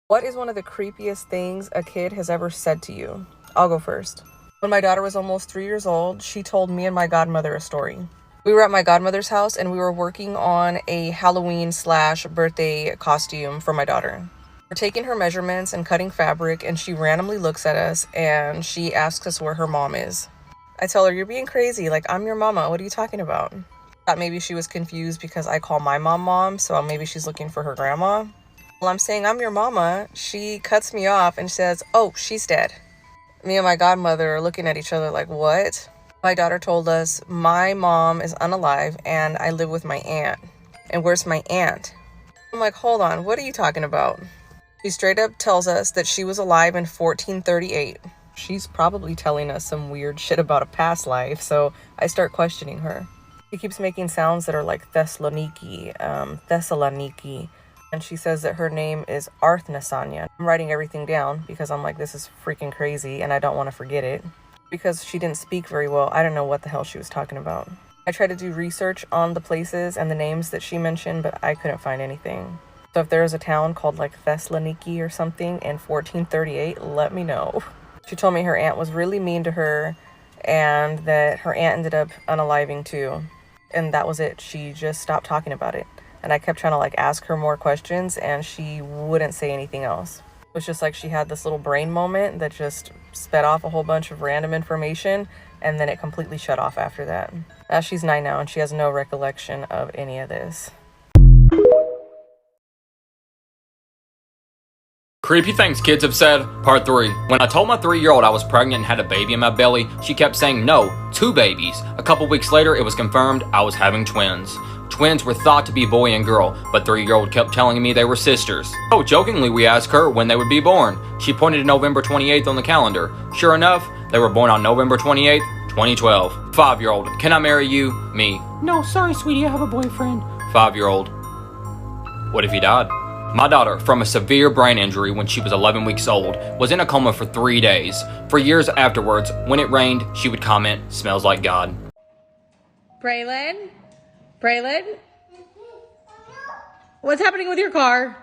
What is one of the creepiest things a kid has ever said to you? I'll go first. When my daughter was almost 3 years old, she told me and my godmother a story. We were at my godmother's house and we were working on a Halloween/birthday costume for my daughter. We're taking her measurements and cutting fabric, and she randomly looks at us and she asks us where her mom is. I tell her, "You're being crazy. Like, I'm your mama. What are you talking about?" Thought maybe she was confused because I call my mom, so maybe she's looking for her grandma. While I'm saying I'm your mama, she cuts me off and says, "Oh, she's dead." Me and my godmother are looking at each other like, what? My daughter told us, "My mom is unalive and I live with my aunt." And where's my aunt? I'm like, hold on, what are you talking about? She straight up tells us that she was alive in 1438. She's probably telling us some weird shit about a past life, so I start questioning her. She keeps making sounds that are like Thessaloniki, and she says that her name is Arthnesanya. I'm writing everything down because I'm like, this is freaking crazy and I don't want to forget it. Because she didn't speak very well, I don't know what the hell she was talking about. I tried to do research on the places and the names that she mentioned, but I couldn't find anything. So if there is a town called like Thessaloniki or something in 1438, let me know. She told me her aunt was really mean to her and that her aunt ended up unaliving too. And that was it. She just stopped talking about it. And I kept trying to like ask her more questions and she wouldn't say anything else. It was just like she had this little brain moment that just sped off a whole bunch of random information and then it completely shut off after that. She's 9 now and she has no recollection of any of this. Creepy things kids have said, part 3. When I told my 3-year-old I was pregnant and had a baby in my belly, she kept saying no, 2 babies. A couple weeks later, it was confirmed I was having twins. Twins were thought to be boy and girl, but 3-year-old kept telling me they were sisters. So jokingly, we asked her when they would be born. She pointed to November 28th on the calendar. Sure enough, they were born on November 28th, 2012. 5-year-old, can I marry you? Me. No, sorry, sweetie, I have a boyfriend. 5-year-old, what if he died? My daughter, from a severe brain injury when she was 11 weeks old, was in a coma for 3 days. For years afterwards, when it rained, she would comment, "Smells like God." Braylon? Braylon? What's happening with your car?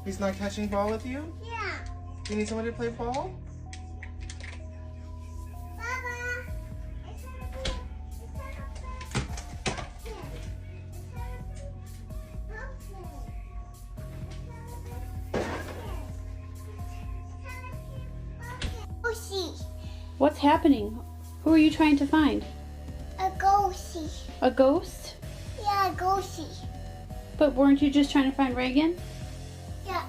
He's not catching ball with you? Yeah. You need somebody to play ball? Baba. What's happening? Who are you trying to find? A ghostie. A ghost? Yeah, a ghostie. But weren't you just trying to find Reagan? Yeah.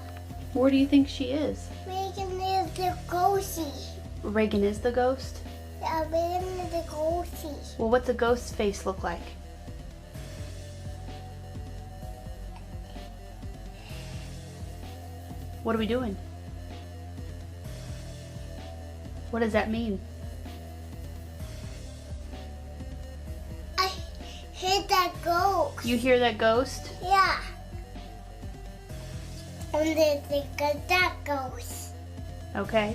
Where do you think she is? Reagan is the ghostie. Reagan is the ghost? Yeah, Reagan is the ghostie. Well, what's a ghost's face look like? What are we doing? What does that mean? I hit that ghost. You hear that ghost? Yeah. And they think of that ghost. Okay.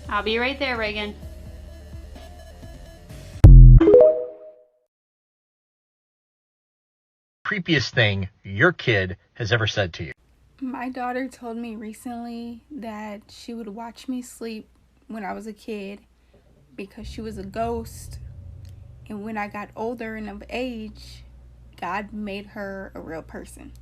I'll be right there, Reagan. Creepiest thing your kid has ever said to you? My daughter told me recently that she would watch me sleep when I was a kid because she was a ghost. And when I got older and of age, God made her a real person.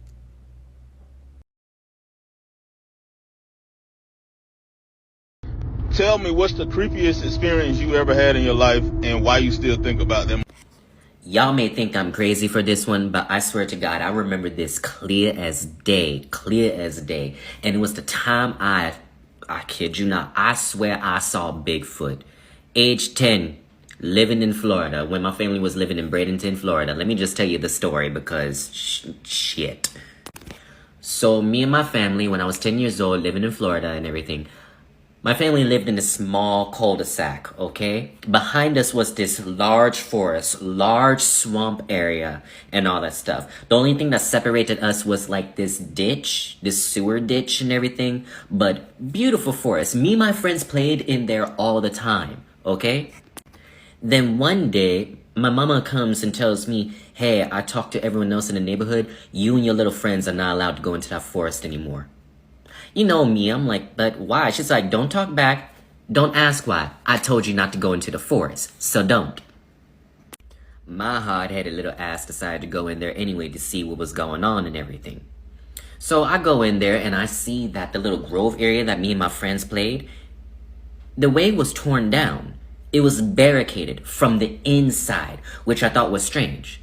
Tell me, what's the creepiest experience you ever had in your life and why you still think about them? Y'all may think I'm crazy for this one, but I swear to God, I remember this clear as day. And it was the time I kid you not, I swear I saw Bigfoot. Age 10, living in Florida, when my family was living in Bradenton, Florida. Let me just tell you the story because shit. So me and my family, when I was 10 years old, living in Florida and everything, My family lived in a small cul-de-sac, okay? Behind us was this large forest, large swamp area, and all that stuff. The only thing that separated us was like this ditch, this sewer ditch and everything, but beautiful forest. Me and my friends played in there all the time, okay? Then one day, my mama comes and tells me, hey, I talked to everyone else in the neighborhood. You and your little friends are not allowed to go into that forest anymore. You know me, I'm like, but why? She's like, don't talk back. Don't ask why. I told you not to go into the forest, so don't. My hard-headed little ass decided to go in there anyway to see what was going on and everything. So I go in there and I see that the little grove area that me and my friends played, the way was torn down. It was barricaded from the inside, which I thought was strange.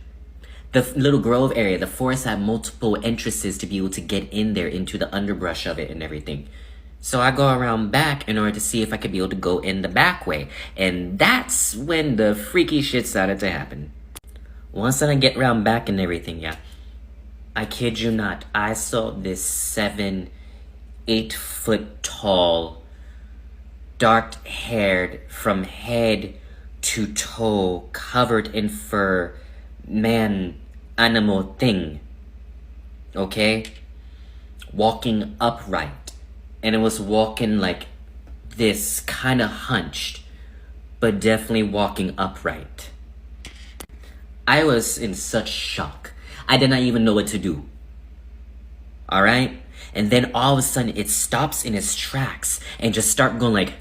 The little grove area, the forest had multiple entrances to be able to get in there into the underbrush of it and everything. So I go around back in order to see if I could be able to go in the back way. And that's when the freaky shit started to happen. Once I get around back and everything, yeah, I kid you not, I saw this 7, 8 foot tall, dark-haired from head to toe, covered in fur, animal thing, okay, walking upright, and it was walking like this, kind of hunched, but definitely walking upright. I was in such shock. I did not even know what to do. All right, and then all of a sudden it stops in its tracks and just start going like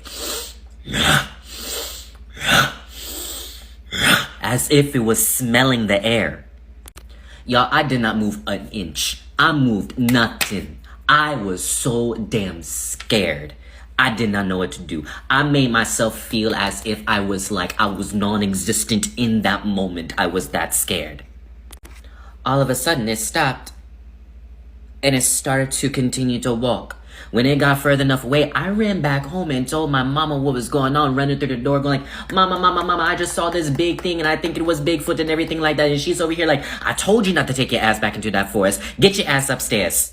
as if it was smelling the air. Y'all, I did not move an inch. I moved nothing. I was so damn scared. I did not know what to do. I made myself feel as if I was non-existent in that moment. I was that scared. All of a sudden, it stopped. And it started to continue to walk. When it got further enough away, I ran back home and told my mama what was going on, running through the door going like, Mama, I just saw this big thing and I think it was Bigfoot and everything like that. And she's over here like, I told you not to take your ass back into that forest. Get your ass upstairs.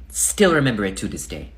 Still remember it to this day.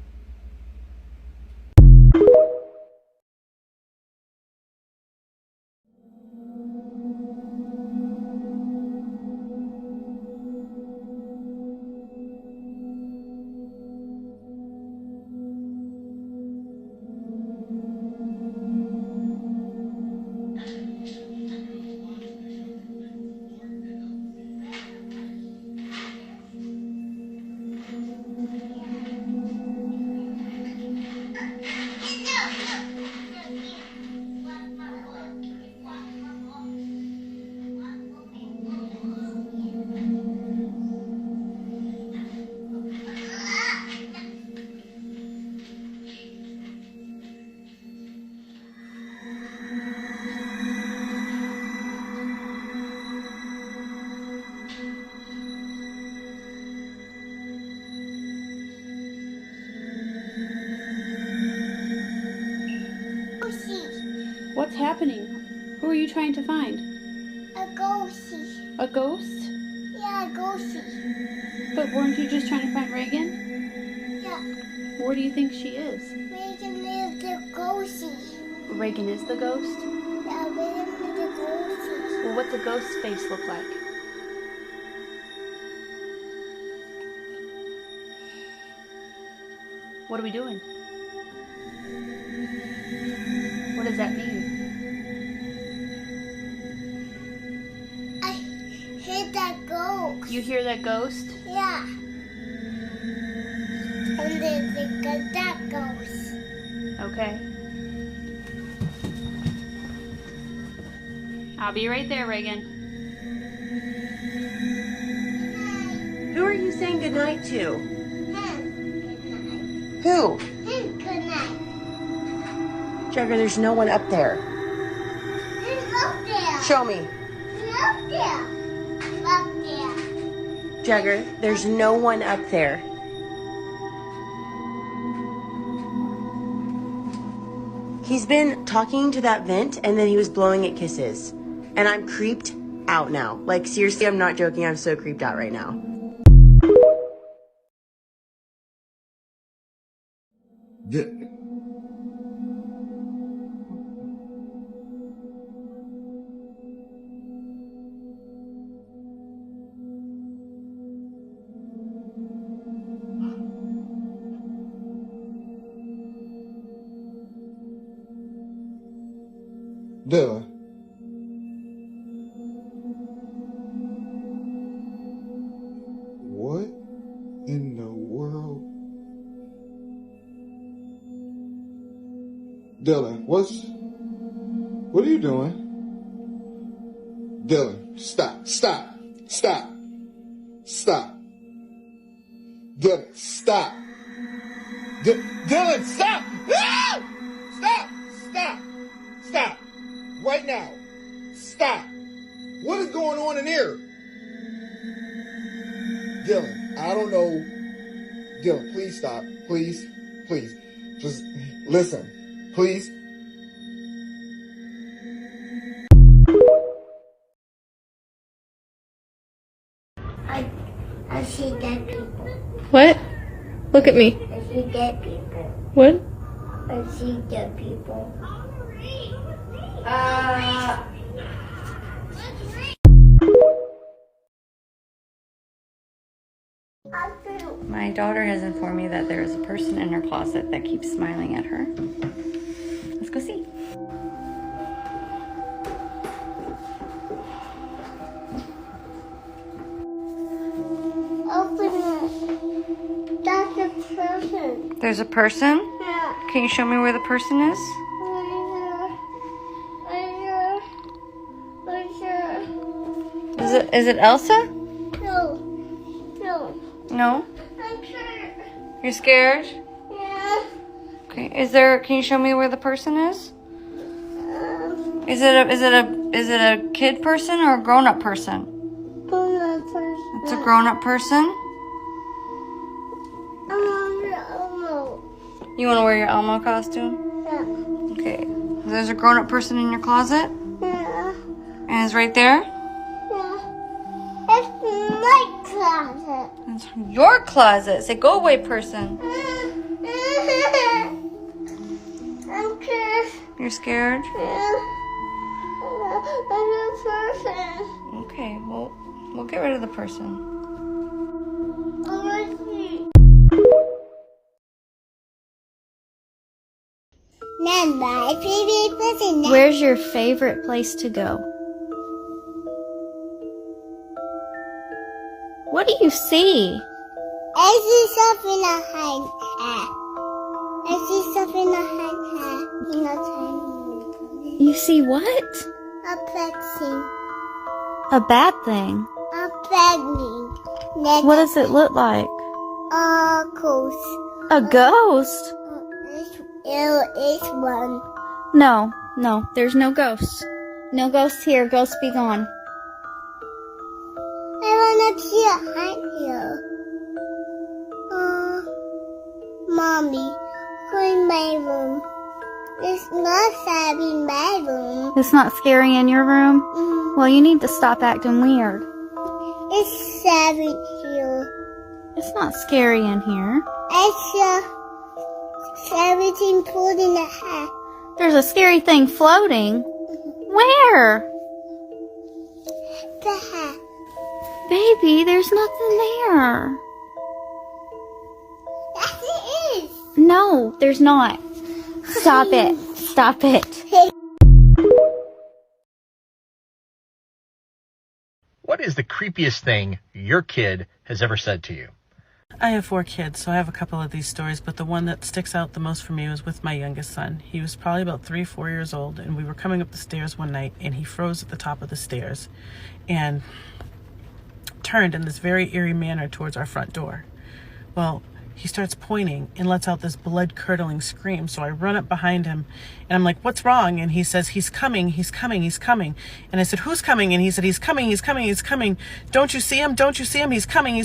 What's happening? Who are you trying to find? A ghostie. A ghost? Yeah, a ghostie. But weren't you just trying to find Reagan? Yeah. Where do you think she is? Reagan is the ghostie. Reagan is the ghost? Yeah, Reagan is the ghostie. Well, what's a ghost's face look like? What are we doing? What does that mean? I heard that ghost. You hear that ghost? Yeah. And they think of that ghost. Okay. I'll be right there, Reagan. Who are you saying goodnight to? Him. Who? Him, good night. Jagger, there's no one up there. He's up there. Show me. He's up there. Up there. Jagger, there's no one up there. He's been talking to that vent and then he was blowing it kisses. And I'm creeped out now. Like, seriously, I'm not joking. I'm so creeped out right now. Dylan. What in the world? Dylan, what are you doing? Dylan, stop. Dylan, stop. Dylan, stop! Ah! Stop! Right now. Stop. What is going on in here? Dylan, I don't know. Dylan, please stop. Please. Just listen. Please. I see dead people. What? Look at me. I see dead people. What? I see dead people. My daughter has informed me that there is a person in her closet that keeps smiling at her. Let's go see. Open it. That's a person. There's a person? Yeah. Can you show me where the person is? Is it Elsa? No. No? I'm scared. You're scared? Yeah. Okay. Can you show me where the person is? Is it a kid person or a grown-up person? Grown-up person. It's a grown-up person? I want your Elmo. You want to wear your Elmo costume? Yeah. Okay. There's a grown-up person in your closet? Yeah. And it's right there? Yeah. It's my closet. It's your closet. Say, go away, person. I'm scared. You're scared? Yeah. I'm a person. Okay, well, we'll get rid of the person. Where's your favorite place to go? What do you see? I see stuff in a hide hat. I see stuff in a hide hat. In a tiny. You see what? A vaccine. A bad thing. A vaccine. What does it look like? A ghost. A ghost? There is one. No, there's no ghosts. No ghosts here. Ghosts be gone. I wanna see a hide here. Mommy, go in my room. It's not sad in my room. It's not scary in your room? Well, you need to stop acting weird. It's sad here. It's not scary in here. It's everything pulled in the hat. There's a scary thing floating. Where? The hat. Baby, there's nothing there. Yes, it is. No, there's not. Stop it. Stop it. What is the creepiest thing your kid has ever said to you? I have 4 kids, so I have a couple of these stories, but the one that sticks out the most for me was with my youngest son. He was probably about 3 or 4 years old, and we were coming up the stairs one night, and he froze at the top of the stairs and turned in this very eerie manner towards our front door. Well, he starts pointing and lets out this blood-curdling scream, so I run up behind him, and I'm like, what's wrong? And he says, he's coming. And I said, who's coming? And he said, he's coming. Don't you see him? He's coming.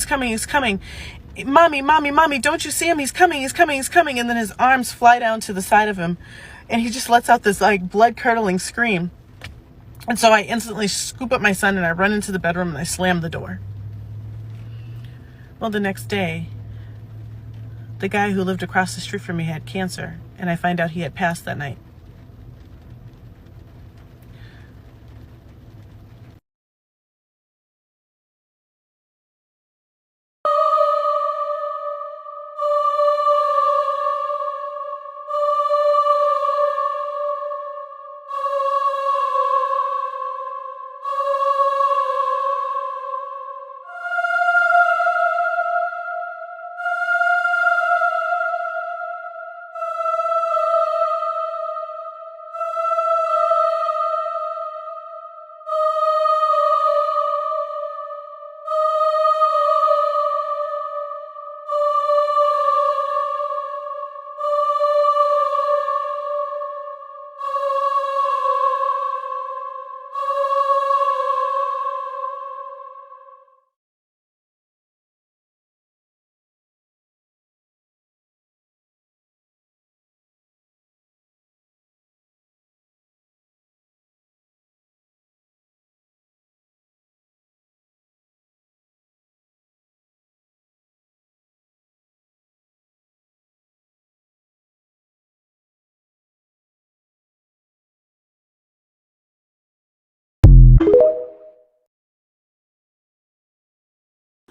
Mommy, don't you see him? He's coming. And then his arms fly down to the side of him, and he just lets out this like blood-curdling scream. And so I instantly scoop up my son and I run into the bedroom and I slam the door. Well, the next day, the guy who lived across the street from me had cancer, and I find out he had passed that night.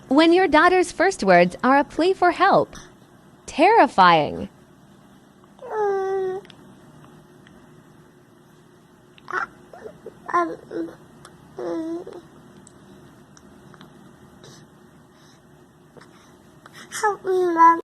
When your daughter's first words are a plea for help. Terrifying. Help me, Mom.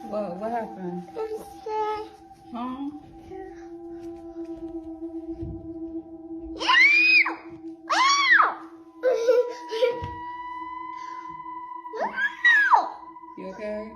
Whoa, what happened? Huh? You okay?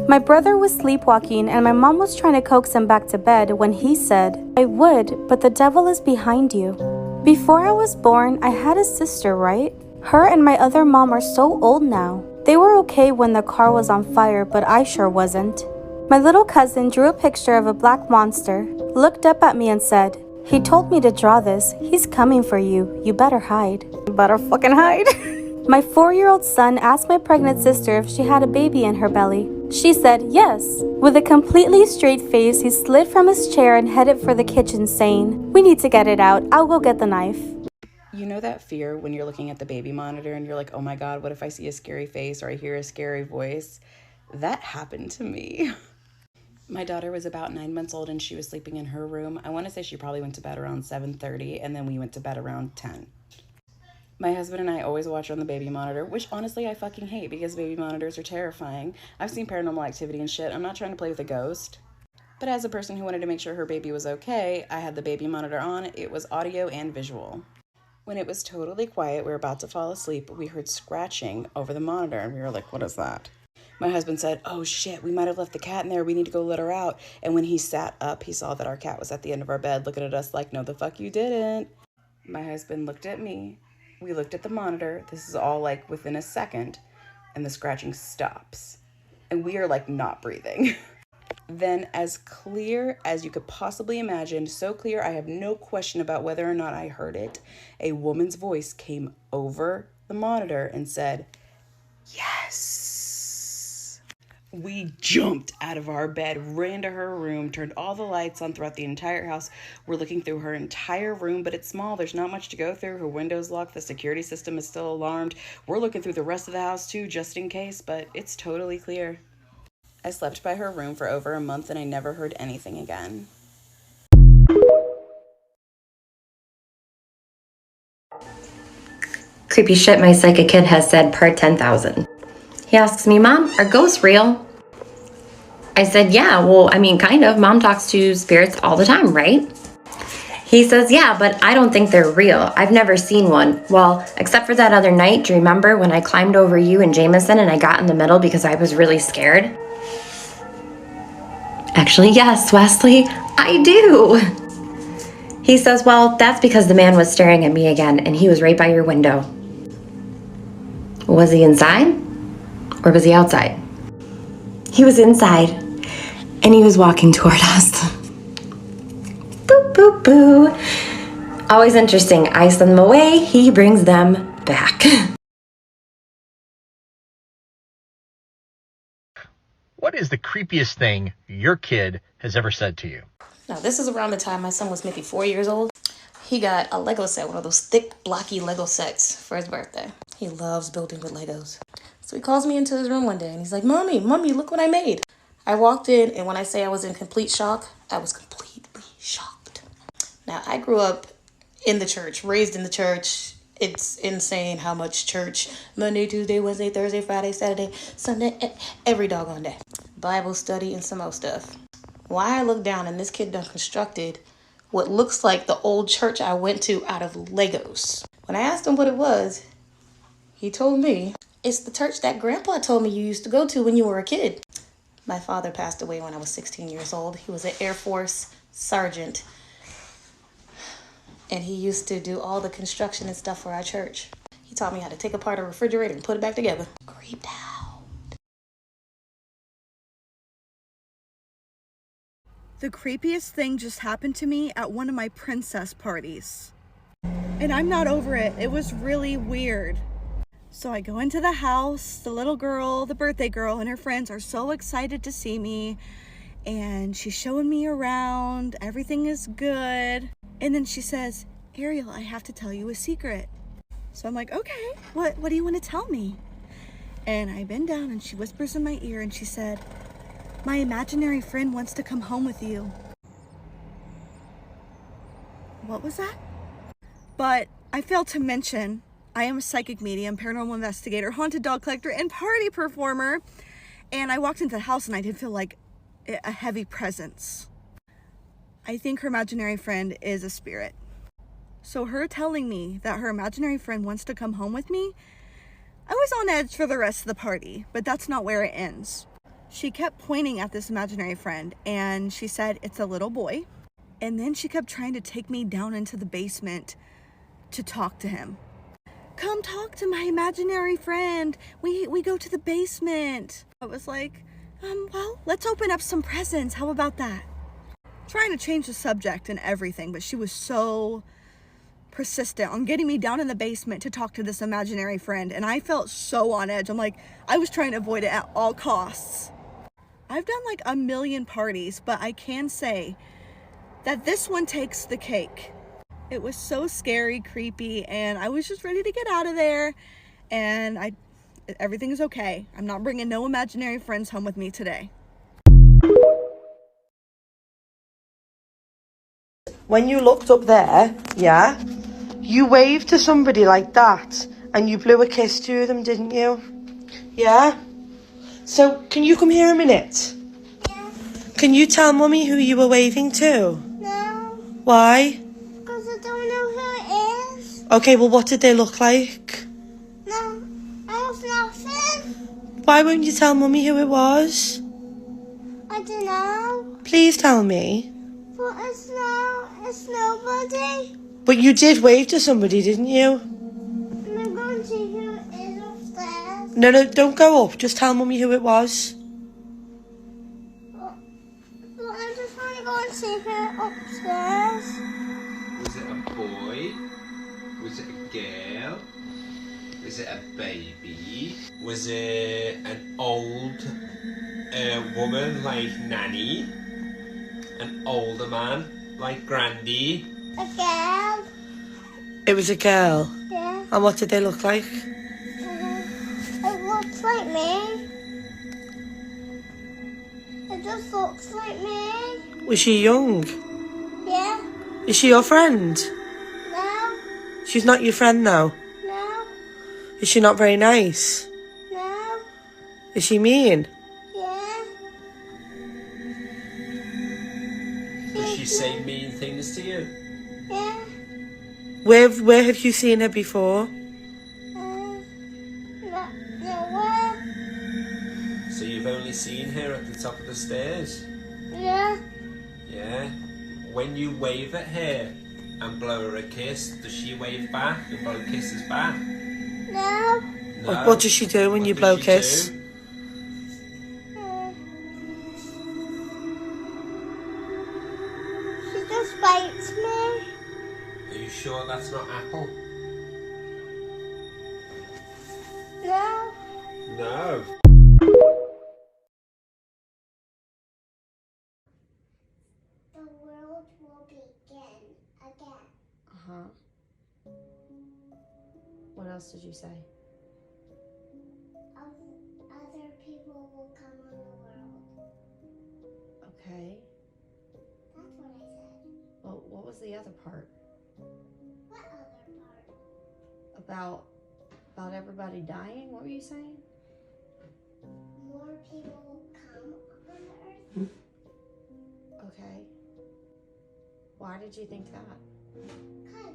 My brother was sleepwalking and my mom was trying to coax him back to bed when he said, "I would, but the devil is behind you." Before I was born, I had a sister, right? Her and my other mom are so old now. They were okay when the car was on fire, but I sure wasn't. My little cousin drew a picture of a black monster, looked up at me and said, "He told me to draw this. He's coming for you. You better hide." Better fucking hide. My 4-year-old son asked my pregnant sister if she had a baby in her belly. She said yes. With a completely straight face, he slid from his chair and headed for the kitchen saying, "We need to get it out. I'll go get the knife." You know that fear when you're looking at the baby monitor and you're like, oh my God, what if I see a scary face or I hear a scary voice? That happened to me. My daughter was about 9 months old and she was sleeping in her room. I want to say she probably went to bed around 7:30 and then we went to bed around 10. My husband and I always watch on the baby monitor, which honestly I fucking hate because baby monitors are terrifying. I've seen Paranormal Activity and shit. I'm not trying to play with a ghost. But as a person who wanted to make sure her baby was okay, I had the baby monitor on. It was audio and visual. When it was totally quiet, we were about to fall asleep, we heard scratching over the monitor and we were like, what is that? My husband said, oh shit, we might have left the cat in there. We need to go let her out. And when he sat up, he saw that our cat was at the end of our bed looking at us like, no, the fuck you didn't. My husband looked at me. We looked at the monitor. This is all like within a second and the scratching stops. And we are like not breathing. Then as clear as you could possibly imagine, so clear I have no question about whether or not I heard it, a woman's voice came over the monitor and said, yes. We jumped out of our bed, ran to her room, turned all the lights on throughout the entire house. We're looking through her entire room, but it's small. There's not much to go through. Her window's locked. The security system is still alarmed. We're looking through the rest of the house too, just in case, but it's totally clear. I slept by her room for over a month and I never heard anything again. Creepy shit my psychic kid has said per 10,000. He asks me, Mom, are ghosts real? I said, yeah, well, I mean, kind of. Mom talks to spirits all the time, right? He says, yeah, but I don't think they're real. I've never seen one. Well, except for that other night, do you remember when I climbed over you and Jameson and I got in the middle because I was really scared? Actually, yes, Wesley, I do. He says, well, that's because the man was staring at me again and he was right by your window. Was he inside or was he outside? He was inside and he was walking toward us. Boop, boop, boo. Always interesting. I send them away, he brings them back. What is the creepiest thing your kid has ever said to you? Now, this is around the time my son was maybe 4 years old. He got a Lego set, one of those thick, blocky Lego sets for his birthday. He loves building with Legos. So he calls me into his room one day and he's like, Mommy, look what I made. I walked in and when I say I was in complete shock, I was completely shocked. Now, I grew up in the church, raised in the church. It's insane how much church, Monday, Tuesday, Wednesday, Thursday, Friday, Saturday, Sunday, every doggone day. Bible study and some more stuff. Why I look down and this kid done constructed what looks like the old church I went to out of Legos. When I asked him what it was, he told me, it's the church that Grandpa told me you used to go to when you were a kid. My father passed away when I was 16 years old. He was an Air Force sergeant. And he used to do all the construction and stuff for our church. He taught me how to take apart a refrigerator and put it back together. Creeped out. The creepiest thing just happened to me at one of my princess parties. And I'm not over it. It was really weird. So I go into the house, the little girl, the birthday girl, and her friends are so excited to see me. And she's showing me around. Everything is good. And then she says, Ariel, I have to tell you a secret. So I'm like, okay, what do you want to tell me? And I bend down and she whispers in my ear and she said, my imaginary friend wants to come home with you. What was that? But I failed to mention, I am a psychic medium, paranormal investigator, haunted dog collector, and party performer. And I walked into the house and I did feel like a heavy presence. I think her imaginary friend is a spirit. So her telling me that her imaginary friend wants to come home with me, I was on edge for the rest of the party, but that's not where it ends. She kept pointing at this imaginary friend and she said it's a little boy. And then she kept trying to take me down into the basement to talk to him. Come talk to my imaginary friend. We go to the basement. I was like, well, let's open up some presents. How about that? Trying to change the subject and everything, but she was so persistent on getting me down in the basement to talk to this imaginary friend, and I felt so on edge. I'm like, I was trying to avoid it at all costs. I've done like a million parties, but I can say that this one takes the cake. It was so scary, creepy, and I was just ready to get out of there, and everything is okay. I'm not bringing no imaginary friends home with me today. When you looked up there, yeah, you waved to somebody like that and you blew a kiss to them, didn't you? Yeah? So, can you come here a minute? Yeah. Can you tell Mummy who you were waving to? No. Why? Because I don't know who it is. Okay, well, what did they look like? No. I was nothing. Why won't you tell Mummy who it was? I don't know. Please tell me. But it's nobody. But you did wave to somebody, didn't you? And I'm going to see who it is upstairs. No, don't go up. Just tell Mummy who it was. But I just want to go and see who upstairs. Was it a boy? Was it a girl? Was it a baby? Was it an old woman like Nanny? An older man like Grandy? A girl. It was a girl? Yeah. And what did they look like? It looks like me. It just looks like me. Was she young? Yeah. Is she your friend? No. She's not your friend now? No. Is she not very nice? No. Is she mean? Yeah. Does she say mean things to you? Yeah. Where have you seen her before? Nowhere. So you've only seen her at the top of the stairs? Yeah. Yeah. When you wave at her and blow her a kiss, does she wave back and blow kisses back? No. No. What does she do when you blow a kiss? Do? She just bites me. Are you sure that's not Apple? No. No. The world will begin again. Uh-huh. What else did you say? Other people will come on the world. Okay. That's what I said. Well, what was the other part? What other About everybody dying? What were you saying? More people will come on the earth. Okay. Why did you think that? Because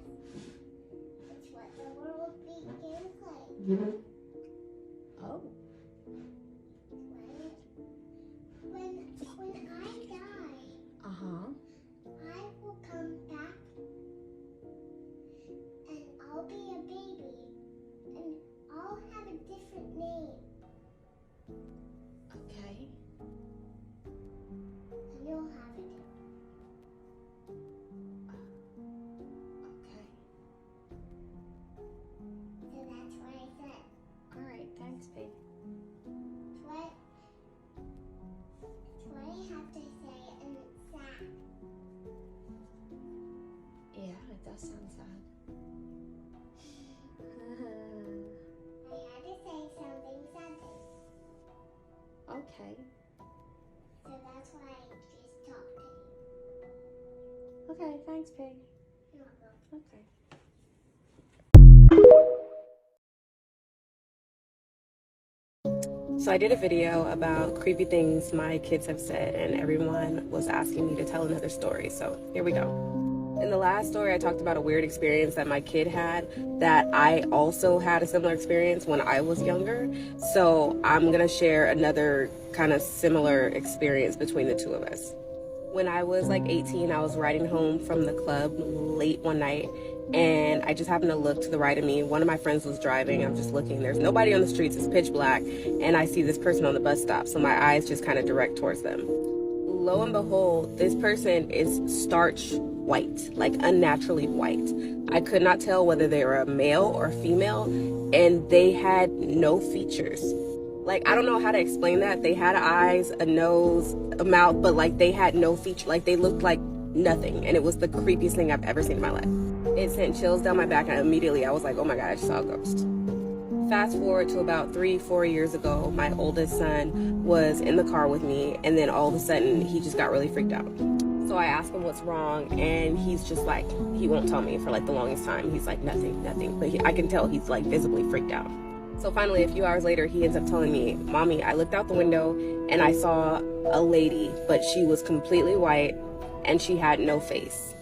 it's what the world begins like. Oh. When I die, Uh-huh. I will come back and I'll be a baby and I'll have a different name. Okay. And you'll have it. Okay. So that's what I said. All right. Thanks, babe. It's what I have to say, and it's sad. Yeah, it does sound sad. I had to say something sad. Okay. So that's why I just talked to you. Okay, thanks, Pig. You're welcome. Okay. So I did a video about creepy things my kids have said, and everyone was asking me to tell another story. So here we go. In the last story, I talked about a weird experience that my kid had that I also had a similar experience when I was younger. So I'm gonna share another kind of similar experience between the two of us. When I was like 18, I was riding home from the club late one night, and I just happened to look to the right of me. One of my friends was driving. I'm just looking. There's nobody on the streets. It's pitch black, and I see this person on the bus stop. So my eyes just kind of direct towards them. Lo and behold, this person is starch white, like unnaturally white. I could not tell whether they were a male or female, and they had no features. Like, I don't know how to explain that. They had eyes, a nose, a mouth, but like they had no feature. Like they looked like nothing, and it was the creepiest thing I've ever seen in my life. It sent chills down my back, and immediately I was like, oh my God, I just saw a ghost. Fast forward to about 3-4 years ago, my oldest son was in the car with me, and then all of a sudden he just got really freaked out. So I asked him what's wrong, and he's just like, he won't tell me for like the longest time. He's like, nothing. But I can tell he's like visibly freaked out. So finally, a few hours later, he ends up telling me, Mommy, I looked out the window and I saw a lady, but she was completely white and she had no face.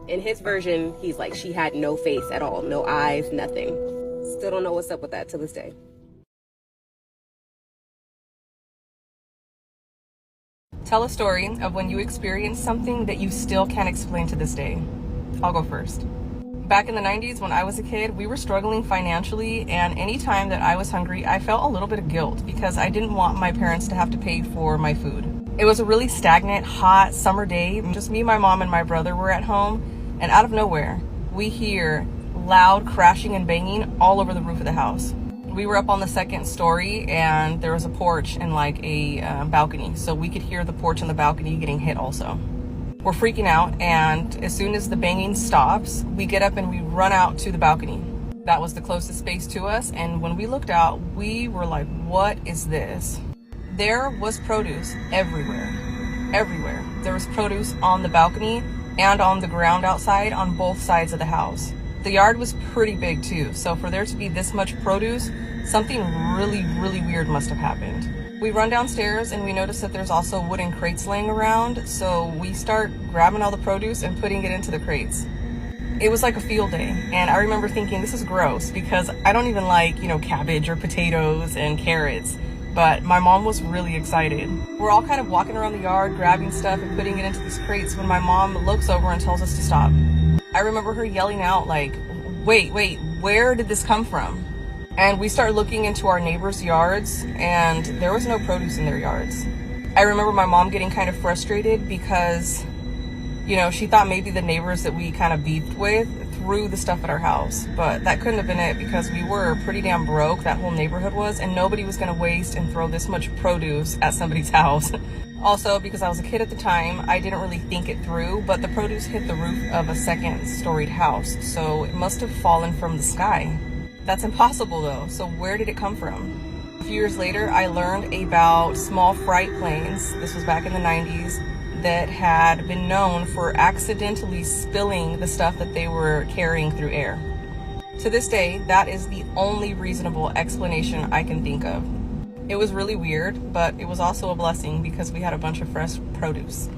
In his version, he's like, she had no face at all, no eyes, nothing. Still don't know what's up with that to this day. Tell a story of when you experienced something that you still can't explain to this day. I'll go first. Back in the 90s when I was a kid, we were struggling financially, and anytime that I was hungry, I felt a little bit of guilt because I didn't want my parents to have to pay for my food. It was a really stagnant, hot summer day. Just me, my mom, and my brother were at home, and out of nowhere, we hear loud crashing and banging all over the roof of the house. We were up on the second story, and there was a porch and like a balcony, so we could hear the porch and the balcony getting hit also. We're freaking out, and as soon as the banging stops, we get up and we run out to the balcony. That was the closest space to us, and when we looked out, we were like, what is this? There was produce everywhere. Everywhere. There was produce on the balcony and on the ground outside on both sides of the house. The yard was pretty big too, so for there to be this much produce, something really, really weird must have happened. We run downstairs and we notice that there's also wooden crates laying around, so we start grabbing all the produce and putting it into the crates. It was like a field day, and I remember thinking this is gross because I don't even like, cabbage or potatoes and carrots, but my mom was really excited. We're all kind of walking around the yard, grabbing stuff and putting it into these crates when my mom looks over and tells us to stop. I remember her yelling out like, wait, where did this come from? And we start looking into our neighbors' yards, and there was no produce in their yards. I remember my mom getting kind of frustrated because, she thought maybe the neighbors that we kind of beefed with threw the stuff at our house. But that couldn't have been it because we were pretty damn broke, that whole neighborhood was, and nobody was going to waste and throw this much produce at somebody's house. Also, because I was a kid at the time, I didn't really think it through, but the produce hit the roof of a second-storied house, so it must have fallen from the sky. That's impossible though, so where did it come from? A few years later, I learned about small freight planes, this was back in the 90s, that had been known for accidentally spilling the stuff that they were carrying through air. To this day, that is the only reasonable explanation I can think of. It was really weird, but it was also a blessing because we had a bunch of fresh produce.